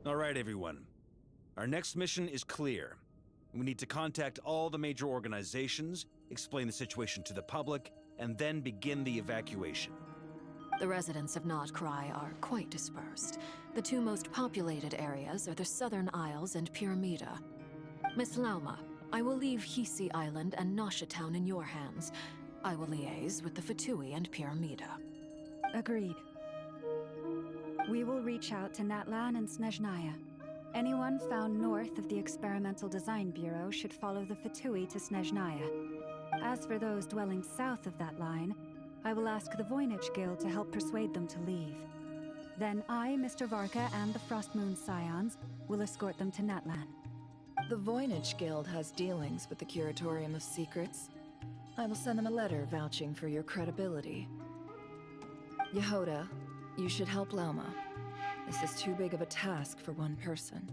All right, everyone. Our next mission is clear. We need to contact all the major organizations, explain the situation to the public, and then begin the evacuation. The residents of Notcry are quite dispersed. The two most populated areas are the Southern Isles and Pyramida. Miss Lauma, I will leave Hisi Island and Nasha Town in your hands. I will liaise with the Fatui and Pyramida. Agreed. We will reach out to Natlan and Snezhnaya. Anyone found north of the Experimental Design Bureau should follow the Fatui to Snezhnaya. As for those dwelling south of that line, I will ask the Voynich Guild to help persuade them to leave. Then I, Mr. Varka, and the Frostmoon Scions will escort them to Natlan. The Voynich Guild has dealings with the Curatorium of Secrets. I will send them a letter vouching for your credibility. Yehoda, you should help Lauma. This is too big of a task for one person.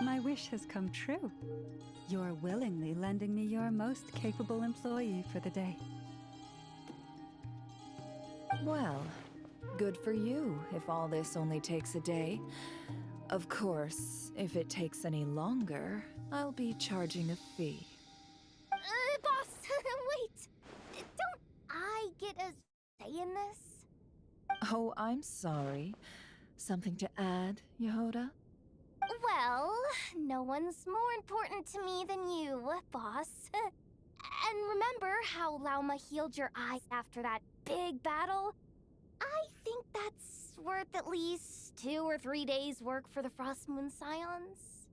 My wish has come true. You're willingly lending me your most capable employee for the day. Well, good for you if all this only takes a day. Of course, if it takes any longer, I'll be charging a fee. Boss, wait! Don't I get a say in this? Oh, I'm sorry. Something to add, Yehoda? Well, no one's more important to me than you, boss. And remember how Lauma healed your eyes after that big battle? I think that's worth at least 2 or 3 days' work for the Frostmoon Scions.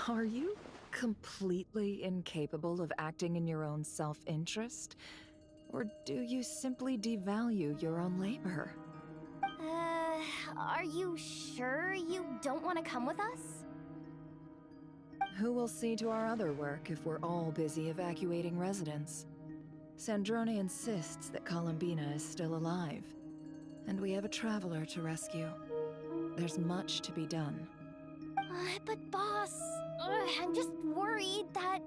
Are you completely incapable of acting in your own self-interest? Or do you simply devalue your own labor? Are you sure you don't want to come with us? Who will see to our other work if we're all busy evacuating residents? Sandrone insists that Columbina is still alive, and we have a traveler to rescue. There's much to be done. But boss, I'm just worried that...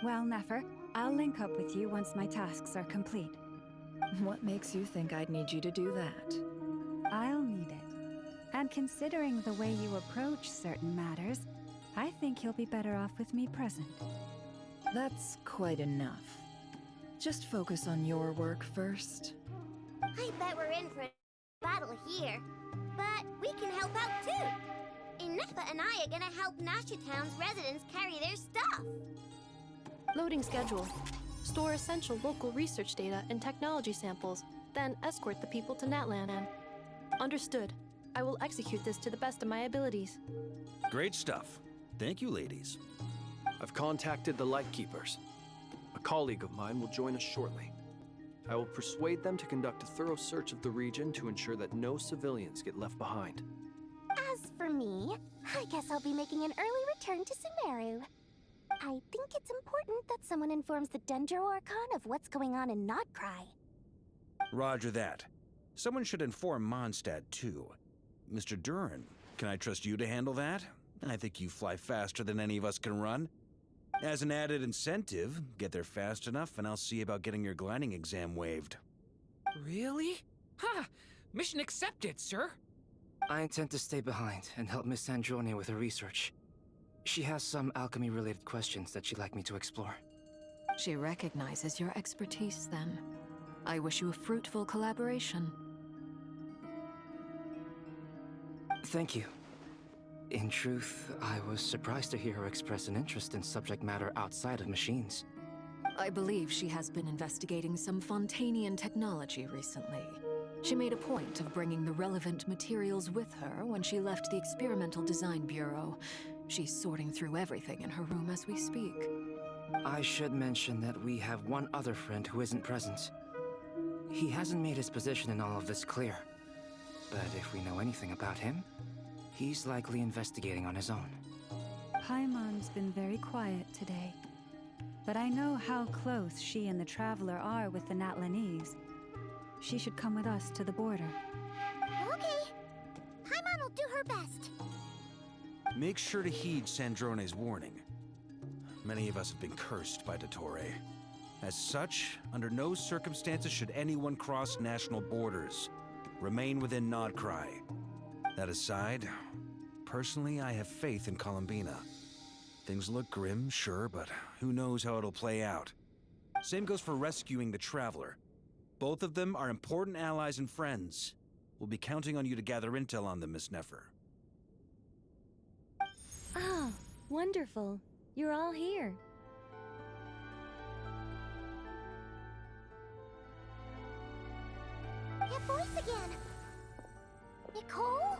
Well, Nefer, I'll link up with you once my tasks are complete. What makes you think I'd need you to do that? I'll need it. And considering the way you approach certain matters, I think you'll be better off with me present. That's quite enough. Just focus on your work first. I bet we're in for a battle here. But we can help out too. Inefa and I are gonna help Nasha Town's residents carry their stuff. Loading schedule. Store essential local research data and technology samples, then escort the people to Natlan. Understood. I will execute this to the best of my abilities. Great stuff. Thank you, ladies. I've contacted the Lightkeepers. A colleague of mine will join us shortly. I will persuade them to conduct a thorough search of the region to ensure that no civilians get left behind. As for me, I guess I'll be making an early return to Sumeru. I think it's important that someone informs the Dendro Archon of what's going on in Notcry. Roger that. Someone should inform Mondstadt, too. Mr. Duran, can I trust you to handle that? I think you fly faster than any of us can run. As an added incentive, get there fast enough and I'll see about getting your gliding exam waived. Really? Ha! Mission accepted, sir. I intend to stay behind and help Miss Sandrone with her research. She has some alchemy-related questions that she'd like me to explore. She recognizes your expertise, then. I wish you a fruitful collaboration. Thank you. In truth, I was surprised to hear her express an interest in subject matter outside of machines. I believe she has been investigating some Fontanian technology recently. She made a point of bringing the relevant materials with her when she left the Experimental Design Bureau. She's sorting through everything in her room as we speak. I should mention that we have one other friend who isn't present. He hasn't made his position in all of this clear. But if we know anything about him, he's likely investigating on his own. Paimon's been very quiet today. But I know how close she and the Traveler are with the Natlanese. She should come with us to the border. Okay. Paimon will do her best. Make sure to heed Sandrone's warning. Many of us have been cursed by Dottore. As such, under no circumstances should anyone cross national borders. Remain within Notcry. That aside, Personally, I have faith in Columbina. Things look grim, sure, but who knows how it'll play out. Same goes for rescuing the Traveler. Both of them are important allies and friends. We'll be counting on you to gather intel on them, Miss Nefer. Ah, wonderful. You're all here. That voice again! Nicole?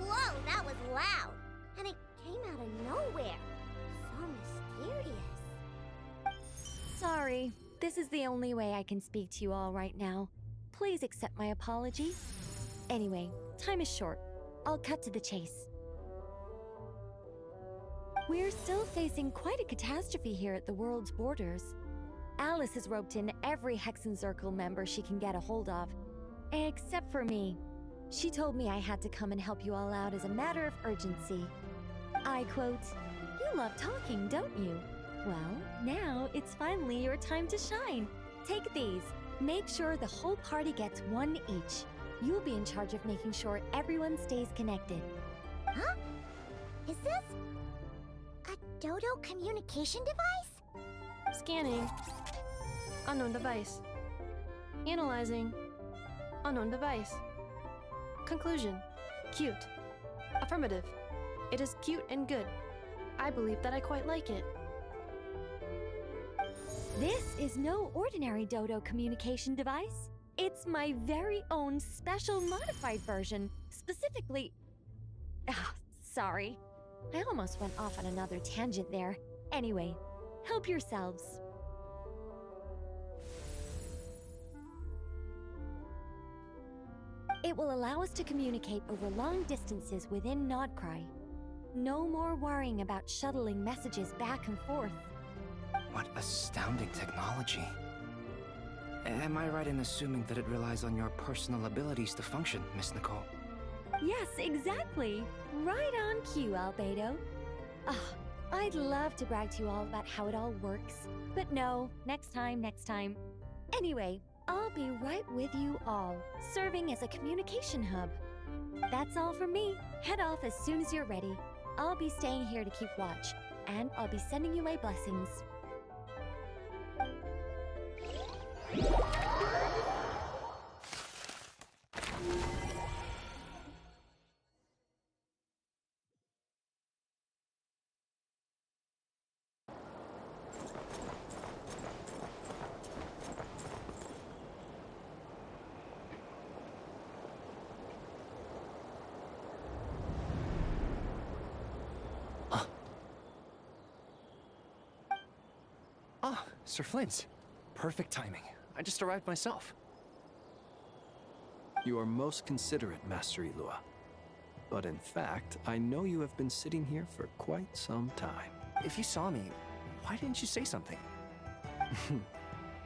Whoa, that was loud! And it came out of nowhere. So mysterious. Sorry, this is the only way I can speak to you all right now. Please accept my apology. Anyway, time is short. I'll cut to the chase. We're still facing quite a catastrophe here at the world's borders. Alice has roped in every Hexenzirkel member she can get a hold of. Except for me. She told me I had to come and help you all out as a matter of urgency. I quote, "You love talking, don't you? Well, now it's finally your time to shine. Take these. Make sure the whole party gets one each. You'll be in charge of making sure everyone stays connected." Huh? Is this a Dodo communication device? Scanning. Unknown device. Analyzing. Unknown device. Conclusion. Cute. Affirmative. It is cute and good. I believe that I quite like it. This is no ordinary Dodo communication device. It's my very own special modified version, specifically... Ah, sorry. I almost went off on another tangent there. Anyway, help yourselves. It will allow us to communicate over long distances within Nodcry. No more worrying about shuttling messages back and forth. What astounding technology. Am I right in assuming that it relies on your personal abilities to function, Miss Nicole? Yes, exactly. Right on cue, Albedo. Ah, I'd love to brag to you all about how it all works. But no, next time, next time. Anyway, I'll be right with you all, serving as a communication hub. That's all from me. Head off as soon as you're ready. I'll be staying here to keep watch, and I'll be sending you my blessings. Ah, Sir Flint. Perfect timing. I just arrived myself. You are most considerate, Master Ilua. But in fact, I know you have been sitting here for quite some time. If you saw me, why didn't you say something?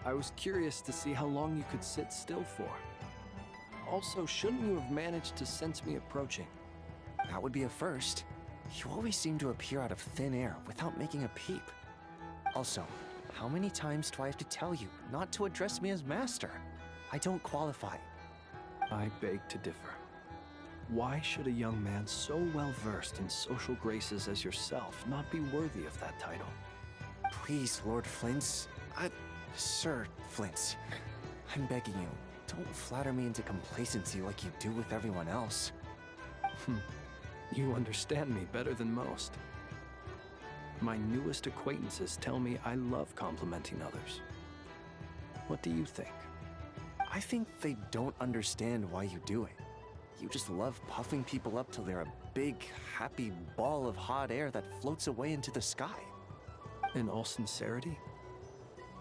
I was curious to see how long you could sit still for. Also, shouldn't you have managed to sense me approaching? That would be a first. You always seem to appear out of thin air without making a peep. Also, how many times do I have to tell you not to address me as master? I don't qualify. I beg to differ. Why should a young man so well-versed in social graces as yourself not be worthy of that title? Please, Lord Flint. Sir Flint. I'm begging you, don't flatter me into complacency like you do with everyone else. You understand me better than most. My newest acquaintances tell me I love complimenting others. What do you think? I think they don't understand why you do it. You just love puffing people up till they're a big, happy ball of hot air that floats away into the sky. In all sincerity,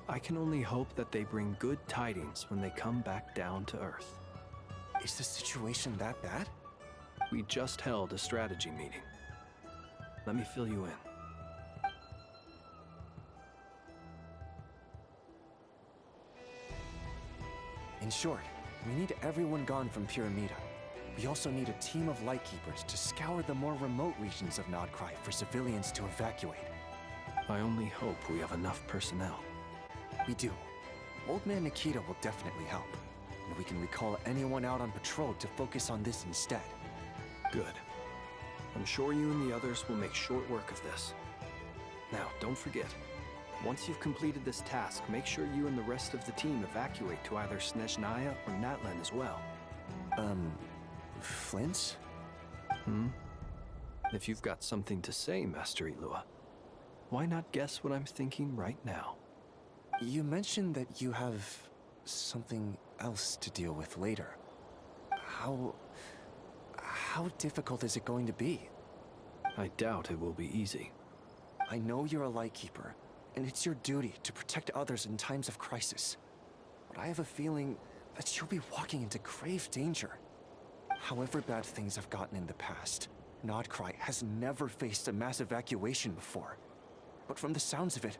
I can only hope that they bring good tidings when they come back down to Earth. Is the situation that bad? We just held a strategy meeting. Let me fill you in. In short, we need everyone gone from Pyramida. We also need a team of Lightkeepers to scour the more remote regions of Nodcry for civilians to evacuate. I only hope we have enough personnel. We do. Old Man Nikita will definitely help. And we can recall anyone out on patrol to focus on this instead. Good. I'm sure you and the others will make short work of this. Now, don't forget, once you've completed this task, make sure you and the rest of the team evacuate to either Snezhnaya or Natlan as well. Flint? If you've got something to say, Master Ilua, why not guess what I'm thinking right now? You mentioned that you have something else to deal with later. How difficult is it going to be? I doubt it will be easy. I know you're a Lightkeeper, and it's your duty to protect others in times of crisis. But I have a feeling that you'll be walking into grave danger. However bad things have gotten in the past, Nodcry has never faced a mass evacuation before. But from the sounds of it,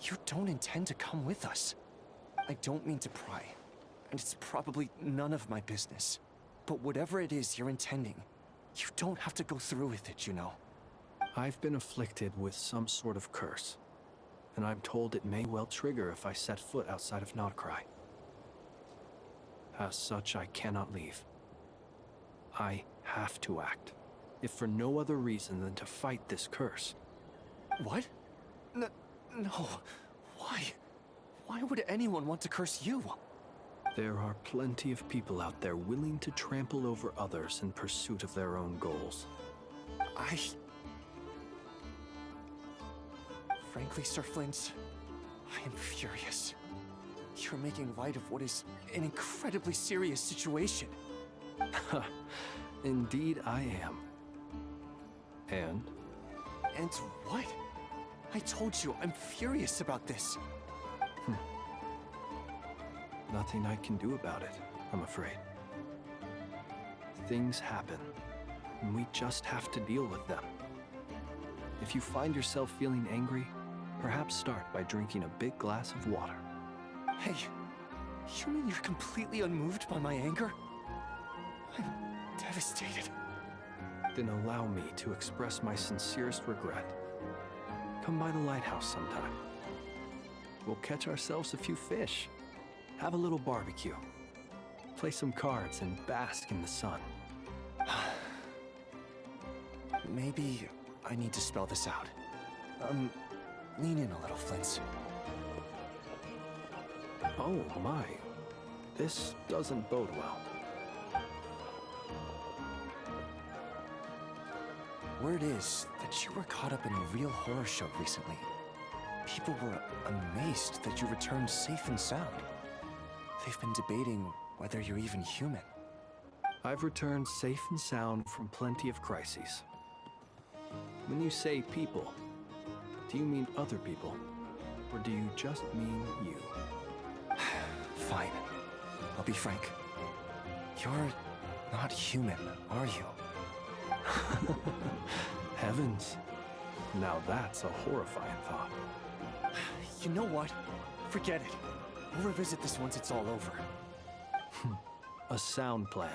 you don't intend to come with us. I don't mean to pry, and it's probably none of my business. But whatever it is you're intending, you don't have to go through with it, you know. I've been afflicted with some sort of curse, and I'm told it may well trigger if I set foot outside of Nodcry. As such, I cannot leave. I have to act, if for no other reason than to fight this curse. What? No. Why? Why would anyone want to curse you? There are plenty of people out there willing to trample over others in pursuit of their own goals. Frankly, Sir Flint, I am furious. You're making light of what is an incredibly serious situation. Indeed I am. And? And what? I told you, I'm furious about this. Nothing I can do about it, I'm afraid. Things happen, and we just have to deal with them. If you find yourself feeling angry, perhaps start by drinking a big glass of water. Hey, you mean you're completely unmoved by my anger? I'm devastated. Then allow me to express my sincerest regret. Come by the lighthouse sometime. We'll catch ourselves a few fish, have a little barbecue, play some cards, and bask in the sun. Maybe I need to spell this out. Lean in a little, Flint. Oh my, this doesn't bode well. Word is that you were caught up in a real horror show recently. People were amazed that you returned safe and sound. They've been debating whether you're even human. I've returned safe and sound from plenty of crises. When you say people, do you mean other people? Or do you just mean you? Fine. I'll be frank. You're not human, are you? Heavens. Now that's a horrifying thought. You know what? Forget it. We'll revisit this once it's all over. A sound plan.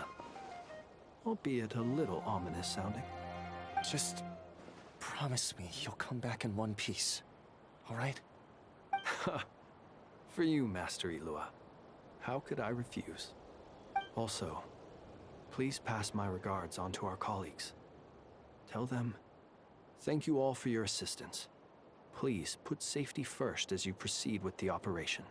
Albeit a little ominous sounding. Just promise me you'll come back in one piece, all right? For you, Master Ilua. How could I refuse? Also, please pass my regards on to our colleagues. Tell them, thank you all for your assistance. Please put safety first as you proceed with the operation.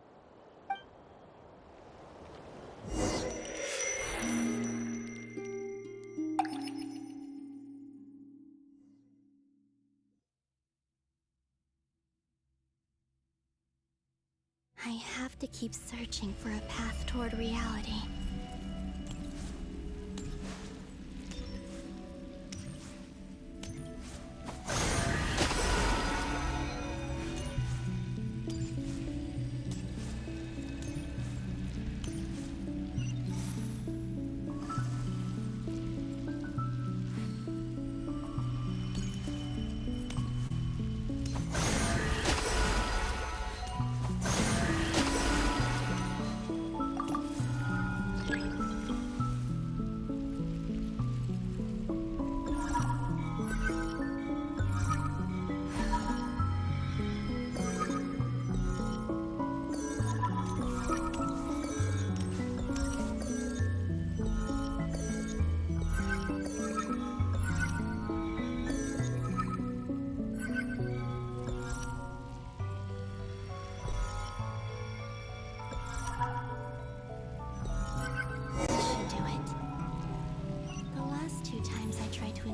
I have to keep searching for a path toward reality.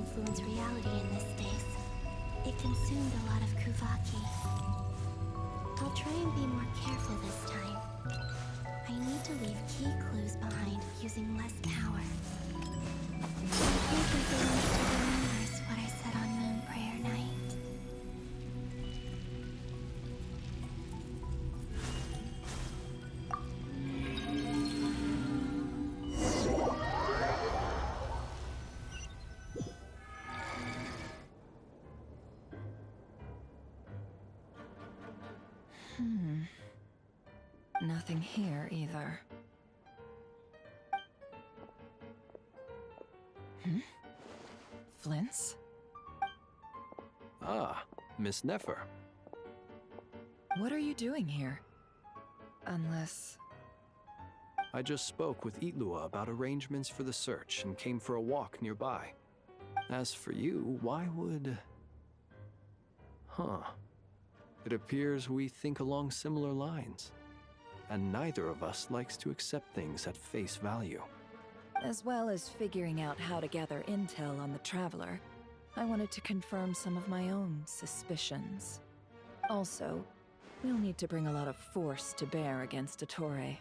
influence reality in this space. It consumed a lot of Kuvaki. I'll try and be more careful this time. I need to leave key clues behind using less power. I think everyone still remembers what I said on Moon Prayer Night. Nothing here either. Flints? Ah, Miss Nefer. What are you doing here? Unless... I just spoke with Itlua about arrangements for the search and came for a walk nearby. As for you, why would... Huh. It appears we think along similar lines. And neither of us likes to accept things at face value. As well as figuring out how to gather intel on the Traveler, I wanted to confirm some of my own suspicions. Also, we'll need to bring a lot of force to bear against Ettore,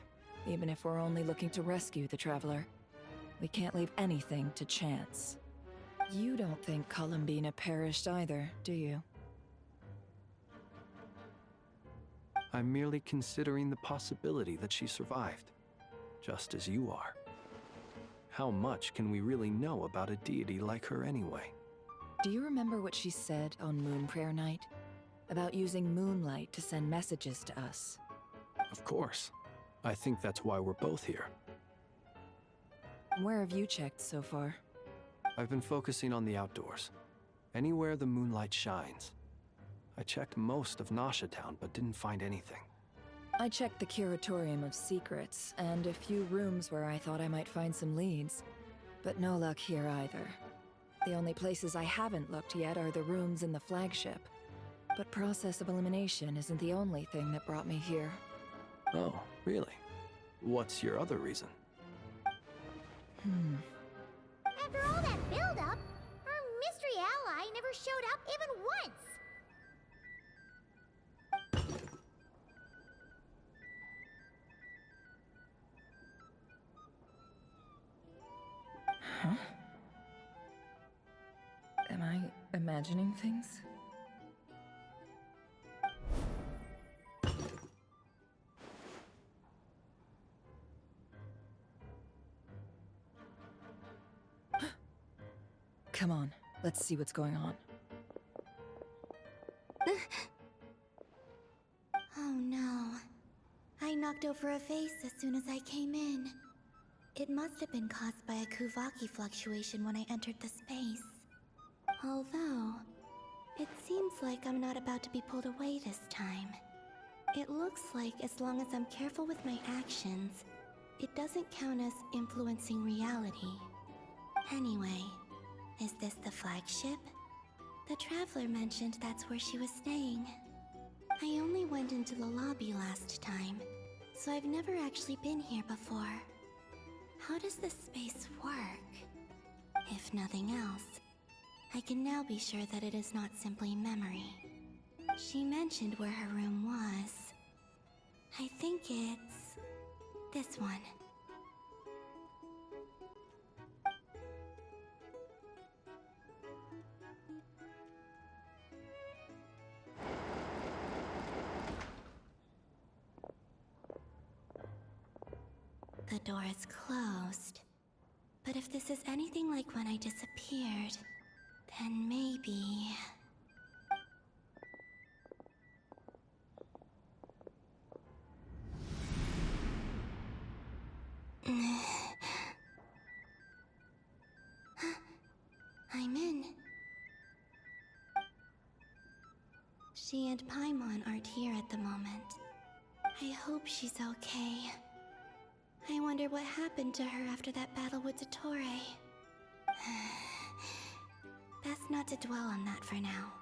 even if we're only looking to rescue the Traveler. We can't leave anything to chance. You don't think Columbina perished either, do you? I'm merely considering the possibility that she survived, just as you are. How much can we really know about a deity like her anyway? Do you remember what she said on Moon Prayer Night? About using moonlight to send messages to us? Of course. I think that's why we're both here. Where have you checked so far? I've been focusing on the outdoors. Anywhere the moonlight shines. I checked most of Nasha Town, but didn't find anything. I checked the Curatorium of Secrets, and a few rooms where I thought I might find some leads. But no luck here either. The only places I haven't looked yet are the rooms in the flagship. But process of elimination isn't the only thing that brought me here. Oh, really? What's your other reason? After all that build-up, our mystery ally never showed up even once! Huh? Am I imagining things? Come on, let's see what's going on. Oh no. I knocked over a vase as soon as I came in. It must have been caused by a Kuvaki fluctuation when I entered the space. Although, it seems like I'm not about to be pulled away this time. It looks like as long as I'm careful with my actions, it doesn't count as influencing reality. Anyway, is this the flagship? The Traveler mentioned that's where she was staying. I only went into the lobby last time, so I've never actually been here before. How does this space work? If nothing else, I can now be sure that it is not simply memory. She mentioned where her room was. I think it's... this one. The door is closed. But if this is anything like when I disappeared, then maybe... I'm in. She and Paimon aren't here at the moment. I hope she's okay. I wonder what happened to her after that battle with Ettore. Best not to dwell on that for now.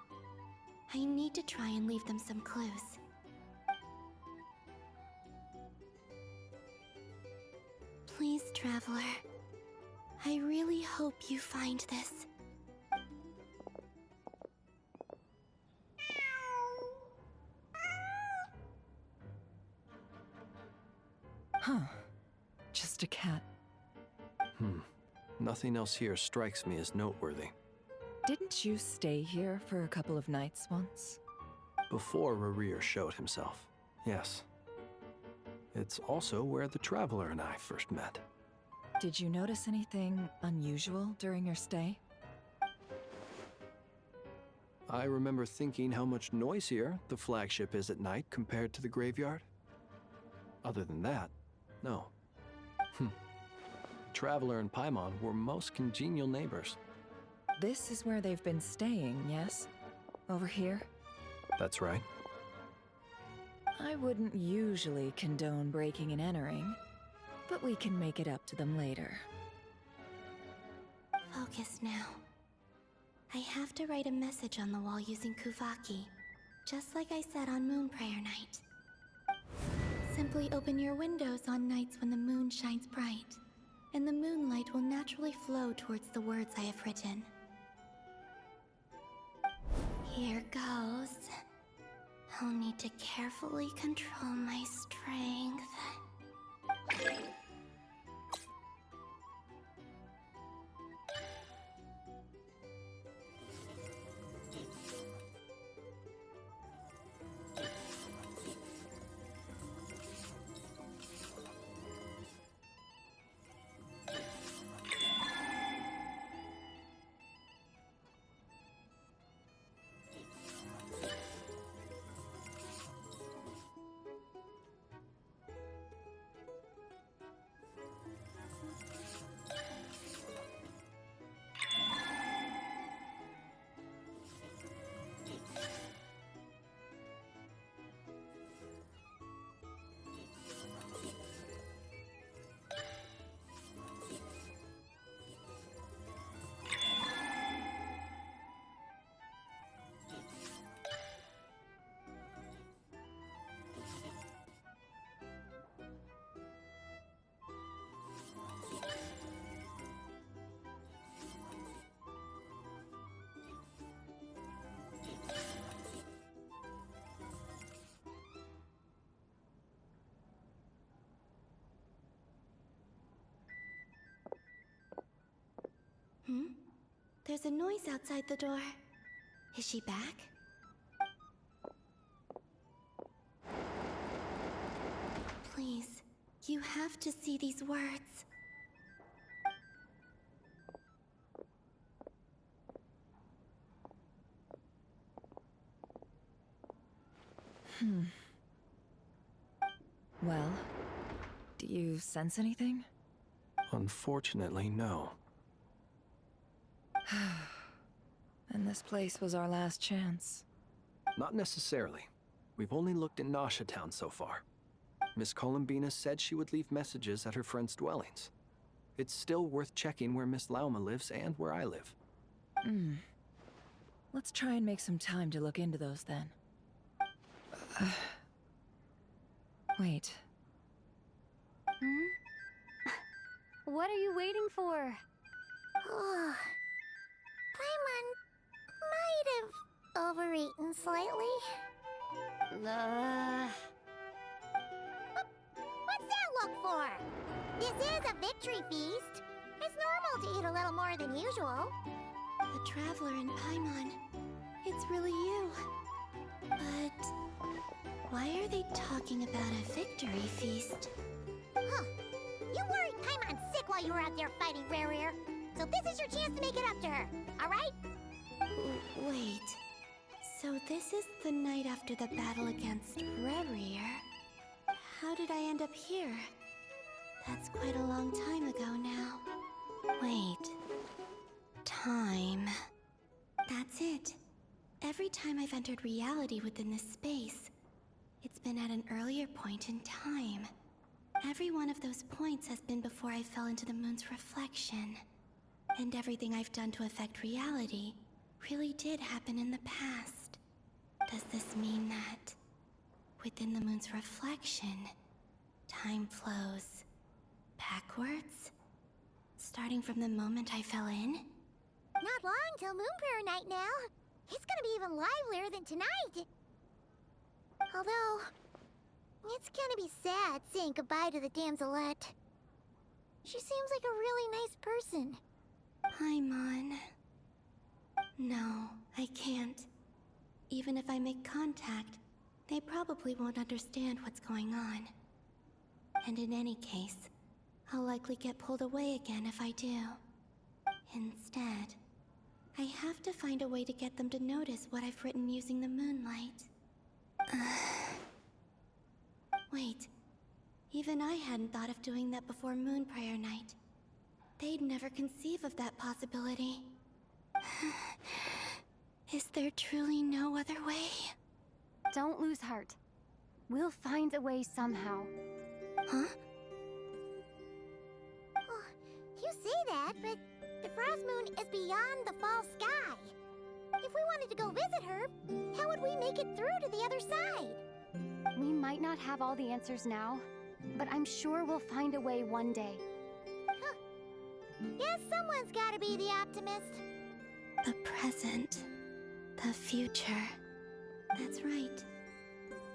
I need to try and leave them some clues. Please, Traveler. I really hope you find this. Huh. Just a cat. Nothing else here strikes me as noteworthy. Didn't you stay here for a couple of nights once? Before Rerir showed himself, yes. It's also where the Traveler and I first met. Did you notice anything unusual during your stay? I remember thinking how much noisier the flagship is at night compared to the graveyard. Other than that, no. Traveler and Paimon were most congenial neighbors. This is where they've been staying, yes? Over here? That's right. I wouldn't usually condone breaking and entering, but we can make it up to them later. Focus now. I have to write a message on the wall using Kuvaki, just like I said on Moon Prayer Night. Simply open your windows on nights when the moon shines bright, and the moonlight will naturally flow towards the words I have written. Here goes. I'll need to carefully control my strength. There's a noise outside the door. Is she back? Please, you have to see these words. Well, do you sense anything? Unfortunately, no. And this place was our last chance. Not necessarily. We've only looked in Nasha Town so far. Miss Columbina said she would leave messages at her friends' dwellings. It's still worth checking where Miss Lauma lives and where I live. Let's try and make some time to look into those then. Wait. What are you waiting for? Paimon might have overeaten slightly. What's that look for? This is a victory feast. It's normal to eat a little more than usual. The Traveler and Paimon, it's really you. But why are they talking about a victory feast? Huh. You worried Paimon sick while you were out there fighting Rerir. So this is your chance to make it up to her, alright? Wait. So this is the night after the battle against Rerir. How did I end up here? That's quite a long time ago now. Wait. Time. That's it. Every time I've entered reality within this space, it's been at an earlier point in time. Every one of those points has been before I fell into the moon's reflection. And everything I've done to affect reality really did happen in the past. Does this mean that within the moon's reflection, time flows backwards? Starting from the moment I fell in? Not long till Moon Prayer Night now. It's gonna be even livelier than tonight. Although, It's gonna be sad saying goodbye to the damselette. She seems like a really nice person. Paimon. No, I can't. Even if I make contact, they probably won't understand what's going on. And in any case, I'll likely get pulled away again if I do. Instead, I have to find a way to get them to notice what I've written using the moonlight. Wait, even I hadn't thought of doing that before Moon Prayer Night. They'd never conceive of that possibility. Is there truly no other way? Don't lose heart. We'll find a way somehow. Huh? Oh, you say that, but the Frost Moon is beyond the fall sky. If we wanted to go visit her, how would we make it through to the other side? We might not have all the answers now, but I'm sure we'll find a way one day. Huh. Guess someone's gotta be the optimist. The present. The future. That's right.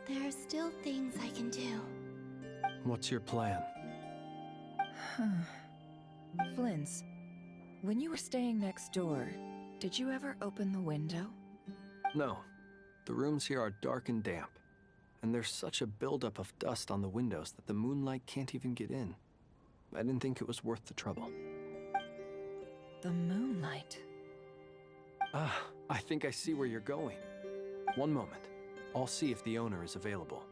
There are still things I can do. What's your plan? Flins, when you were staying next door, did you ever open the window? No. The rooms here are dark and damp. And there's such a buildup of dust on the windows that the moonlight can't even get in. I didn't think it was worth the trouble. The moonlight? Ah, I think I see where you're going. One moment. I'll see if the owner is available.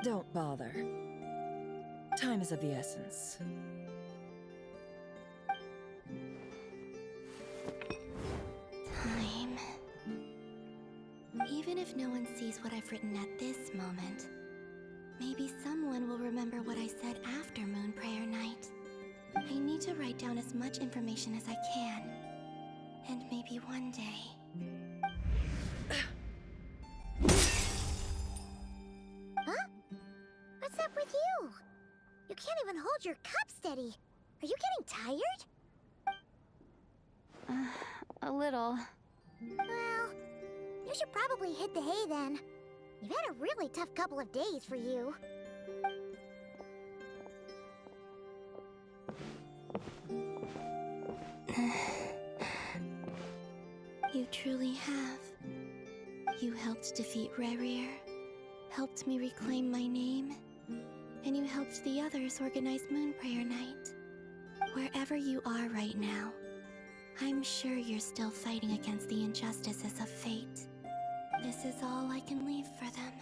Don't bother. Time is of the essence. Time. Even if no one sees what I've written at this moment, maybe someone will remember what I said after Moon Prayer Night. I need to write down as much information as I can. And maybe one day... Huh? What's up with you? You can't even hold your cup steady. Are you getting tired? A little. Well, you should probably hit the hay then. You've had a really tough couple of days for you. You truly have. You helped defeat Rerir, helped me reclaim my name, and you helped the others organize Moon Prayer Night. Wherever you are right now, I'm sure you're still fighting against the injustices of fate. This is all I can leave for them.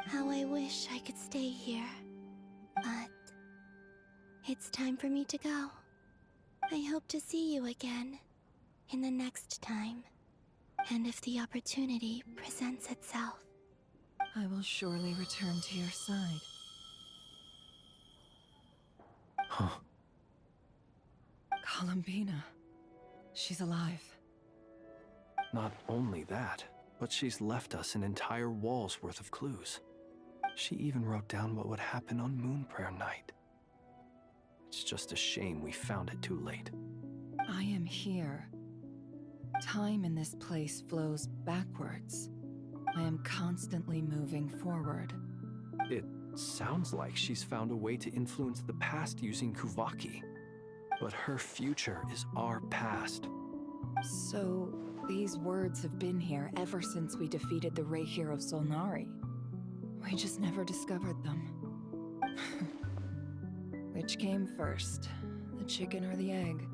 How I wish I could stay here. But it's time for me to go. I hope to see you again in the next time. And if the opportunity presents itself. I will surely return to your side. Huh. Columbina. She's alive. Not only that, but she's left us an entire wall's worth of clues. She even wrote down what would happen on Moon Prayer Night. It's just a shame we found it too late. I am here. Time in this place flows backwards. I am constantly moving forward. It sounds like she's found a way to influence the past using Kuvaki. But her future is our past. So, these words have been here ever since we defeated the Ray hero Solnari. We just never discovered them. Which came first, the chicken or the egg?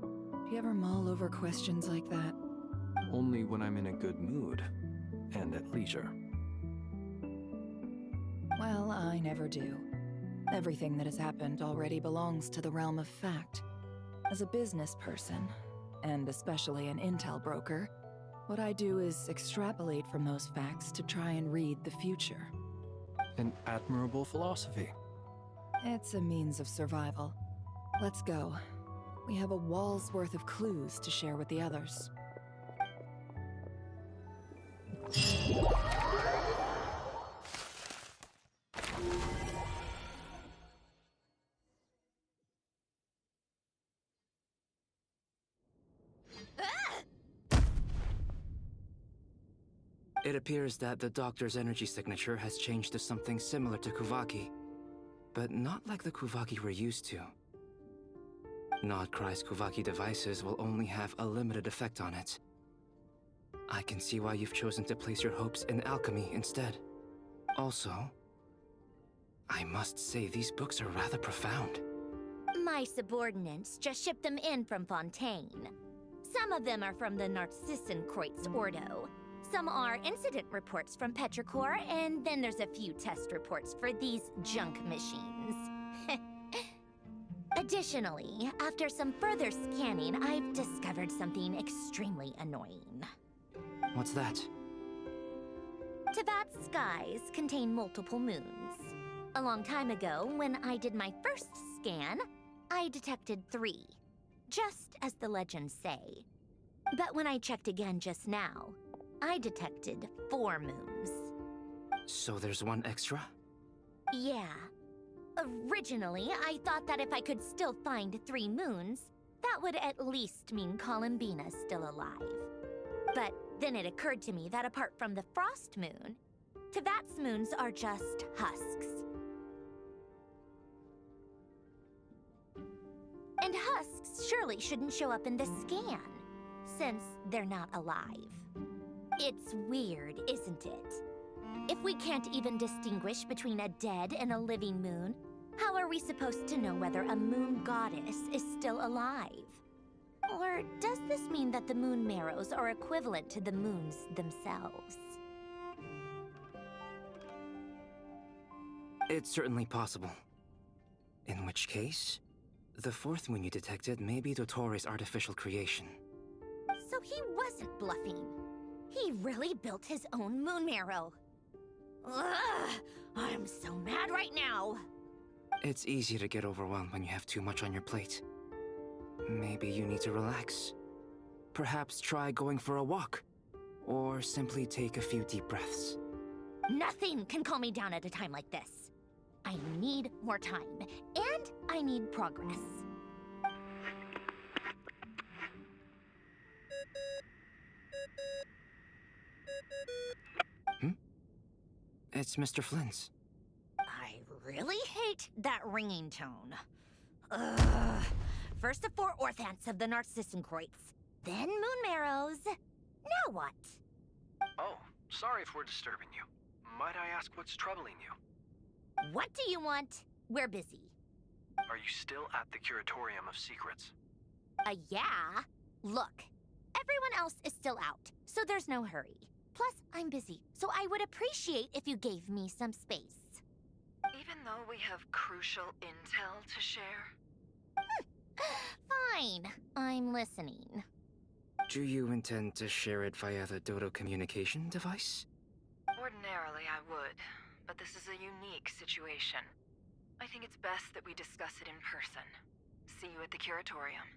Do you ever mull over questions like that? Only when I'm in a good mood and at leisure. Well, I never do. Everything that has happened already belongs to the realm of fact. As a business person, and especially an intel broker, what I do is extrapolate from those facts to try and read the future. An admirable philosophy. It's a means of survival. Let's go. We have a wall's worth of clues to share with the others. It appears that the doctor's energy signature has changed to something similar to Kuvaki, but not like the Kuvaki we're used to. Nodcry's Kuvaki devices will only have a limited effect on it. I can see why you've chosen to place your hopes in alchemy instead. Also, I must say these books are rather profound. My subordinates just shipped them in from Fontaine. Some of them are from the Narcissenkreuz Ordo. Some are incident reports from Petrichor, and then there's a few test reports for these junk machines. Additionally, after some further scanning, I've discovered something extremely annoying. What's that? Teyvat's skies contain multiple moons. A long time ago, when I did my first scan, I detected 3, just as the legends say. But when I checked again just now, I detected 4 moons. So there's one extra? Yeah. Originally, I thought that if I could still find 3 moons, that would at least mean Columbina's still alive. But then it occurred to me that apart from the Frost Moon, Teyvat's moons are just husks. And husks surely shouldn't show up in the scan, since they're not alive. It's weird, isn't it? If we can't even distinguish between a dead and a living moon, how are we supposed to know whether a moon goddess is still alive? Or does this mean that the moon marrows are equivalent to the moons themselves? It's certainly possible. In which case, the 4th moon you detected may be Dottore artificial creation. So he wasn't bluffing. He really built his own moon marrow. Ugh! I'm so mad right now! It's easy to get overwhelmed when you have too much on your plate. Maybe you need to relax. Perhaps try going for a walk. Or simply take a few deep breaths. Nothing can calm me down at a time like this. I need more time, and I need progress. It's Mr. Flynn's. I really hate that ringing tone. Ugh. First the 4 orthants of the Narcissenkreuz, then moon marrows. Now what? Oh, sorry if we're disturbing you. Might I ask what's troubling you? What do you want? We're busy. Are you still at the Curatorium of Secrets? Yeah? Look, everyone else is still out, so there's no hurry. Plus, I'm busy, so I would appreciate if you gave me some space. Even though we have crucial intel to share? Fine, I'm listening. Do you intend to share it via the Dodo communication device? Ordinarily I would, but this is a unique situation. I think it's best that we discuss it in person. See you at the Curatorium.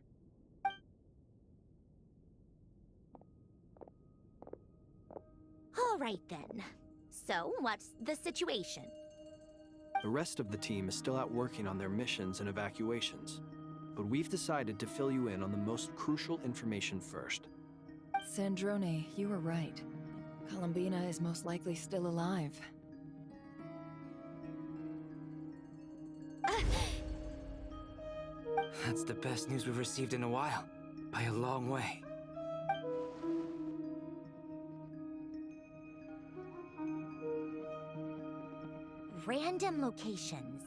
All right then. So, what's the situation? The rest of the team is still out working on their missions and evacuations. But we've decided to fill you in on the most crucial information first. Sandrone, you were right. Columbina is most likely still alive. That's the best news we've received in a while. By a long way. Random locations.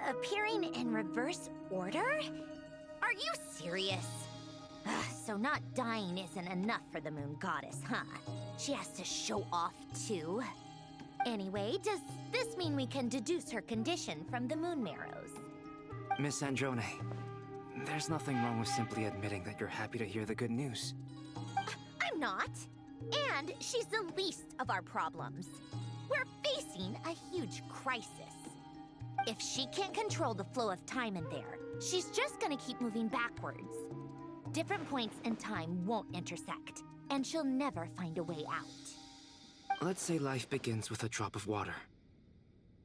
Appearing in reverse order? Are you serious? So not dying isn't enough for the moon goddess, huh? She has to show off too. Anyway, does this mean we can deduce her condition from the moon marrows? Miss Sandrone, there's nothing wrong with simply admitting that you're happy to hear the good news. I'm not. And she's the least of our problems. We're facing a huge crisis. If she can't control the flow of time in there, she's just gonna keep moving backwards. Different points in time won't intersect, and she'll never find a way out. Let's say life begins with a drop of water.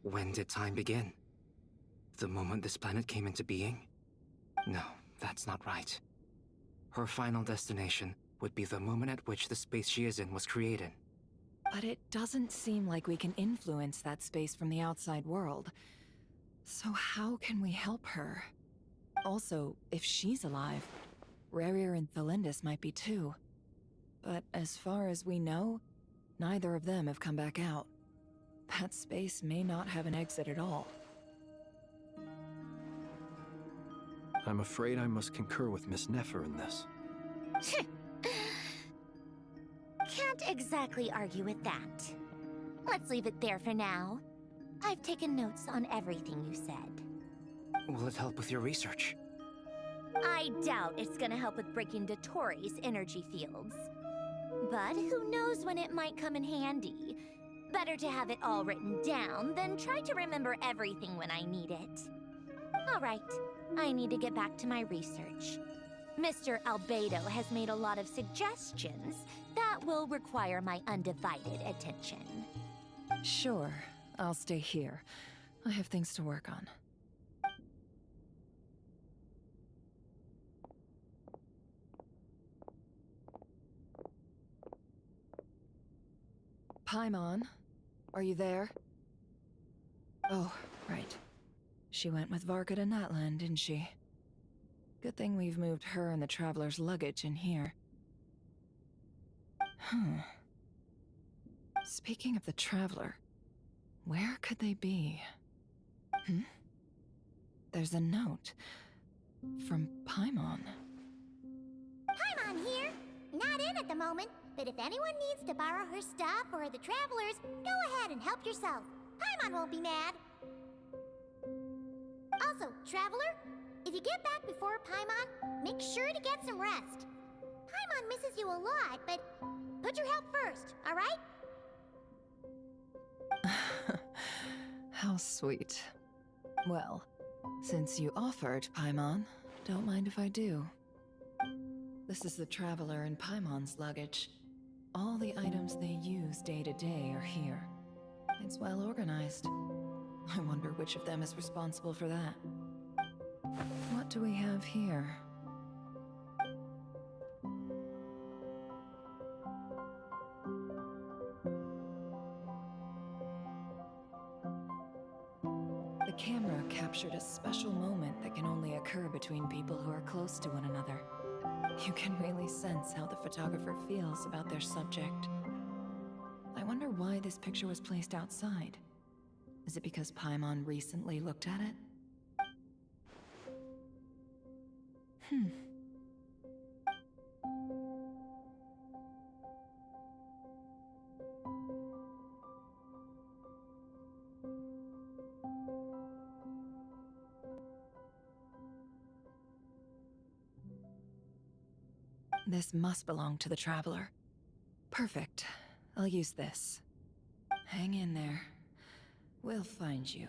When did time begin? The moment this planet came into being? No, that's not right. Her final destination would be the moment at which the space she is in was created. But it doesn't seem like we can influence that space from the outside world. So how can we help her? Also, if she's alive, Rerir and Thalindus might be too. But as far as we know, neither of them have come back out. That space may not have an exit at all. I'm afraid I must concur with Miss Nefer in this. Can't exactly argue with that. Let's leave it there for now. I've taken notes on everything you said. Will it help with your research? I doubt it's gonna help with breaking Dotori's energy fields. But who knows when it might come in handy. Better to have it all written down than try to remember everything when I need it. Alright, I need to get back to my research. Mr. Albedo has made a lot of suggestions that will require my undivided attention. Sure, I'll stay here. I have things to work on. Paimon, are you there? Oh, right. She went with Varka to Natlan, didn't she? Good thing we've moved her and the Traveler's luggage in here. Speaking of the Traveler, where could they be? There's a note. From Paimon. Paimon here! Not in at the moment, but if anyone needs to borrow her stuff or the Travelers, go ahead and help yourself. Paimon won't be mad. Also, Traveler, if you get back before Paimon, make sure to get some rest. Paimon misses you a lot, but put your health first, alright? How sweet. Well, since you offered, Paimon, don't mind if I do. This is the Traveler and Paimon's luggage. All the items they use day to day are here. It's well organized. I wonder which of them is responsible for that. What do we have here? The camera captured a special moment that can only occur between people who are close to one another. You can really sense how the photographer feels about their subject. I wonder why this picture was placed outside. Is it because Paimon recently looked at it? This must belong to the Traveler. Perfect. I'll use this. Hang in there. We'll find you.